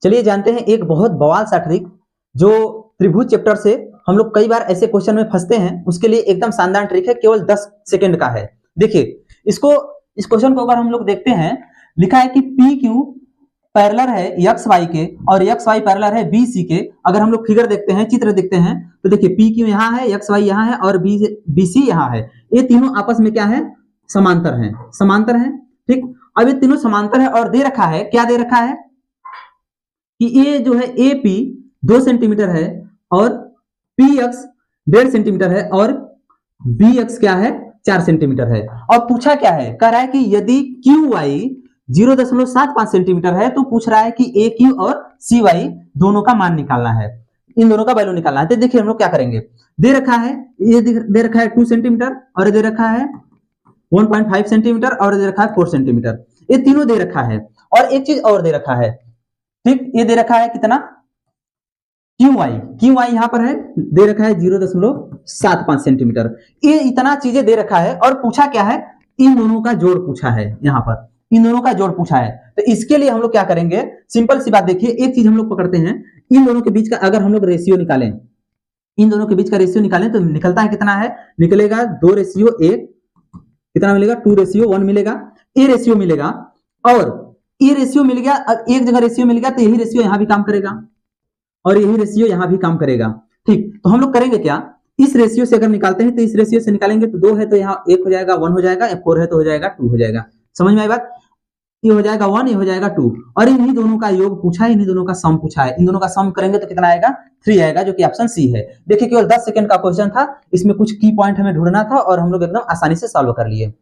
चलिए जानते हैं एक बहुत बवाल सा ट्रिक जो त्रिभुज चैप्टर से हम लोग कई बार ऐसे क्वेश्चन में फंसते हैं, उसके लिए एकदम शानदार ट्रिक है, केवल 10 सेकंड का है। देखिए इस क्वेश्चन को अगर हम लोग देखते हैं, लिखा है कि पी क्यू पैरेलल है एक्स वाई के और एक्स वाई पैरेलल है बी सी के। अगर हम लोग फिगर देखते हैं, चित्र देखते हैं, तो देखिए पी क्यू यहाँ है, एक्स वाई यहाँ है और बी सी यहाँ है। ये तीनों आपस में क्या है? समांतर हैं, समांतर हैं। ठीक, अब ये तीनों समांतर है और दे रखा है, क्या दे रखा है कि ये जो है ए पी 2 सेंटीमीटर है और पी एक्स 1.5 सेंटीमीटर है और बी एक्स क्या है? 4 सेंटीमीटर है। और पूछा क्या है? कह रहा है कि यदि क्यू वाई 0.75 सेंटीमीटर है तो पूछ रहा है कि ए क्यू और सी वाई दोनों का मान निकालना है, इन दोनों का वैल्यू निकालना है। तो देखिए हम लोग क्या करेंगे, दे रखा है, ये दे रखा है 2 सेंटीमीटर और दे रखा है 1.5 सेंटीमीटर और दे रखा है 4 सेंटीमीटर। ये तीनों दे रखा है और एक चीज और दे रखा है। ठीक, ये दे रखा है कितना? क्यू वाई यहां पर है, दे रखा है 0.75 सेंटीमीटर। ये इतना चीजें दे रखा है और पूछा क्या है? इन दोनों का जोड़ पूछा है। यहां पर इन दोनों का जोड़ पूछा है, तो इसके लिए हम लोग क्या करेंगे? सिंपल सी बात, देखिए एक चीज हम लोग पकड़ते हैं, इन दोनों के बीच का अगर हम लोग रेशियो निकालें, इन दोनों के बीच का रेशियो निकालें तो निकलता है कितना है? निकलेगा 2:1, कितना मिलेगा? 2:1 मिलेगा। ये रेशियो मिलेगा और ये रेशियो मिल गया, एक जगह रेशियो मिल गया तो यही रेशियो यहां भी काम करेगा और यही रेशियो यहां भी काम करेगा। ठीक, तो हम लोग करेंगे क्या? इस रेशियो से अगर निकालते हैं तो इस रेशियो से निकालेंगे तो 2 है तो यहाँ 1 हो जाएगा, 1 हो जाएगा, 4 है तो हो जाएगा 2 हो जाएगा। समझ में आई बात? ये हो जाएगा 1, ये हो जाएगा 2 और इन्हीं दोनों का योग पूछा है, इन्हीं दोनों का सम पूछा है। इन दोनों का सम करेंगे तो कितना आएगा? 3 आएगा, जो कि ऑप्शन सी है। देखिए केवल 10 सेकंड का क्वेश्चन था, इसमें कुछ की पॉइंट हमें ढूंढना था और हम लोग एकदम आसानी से सॉल्व कर लिए।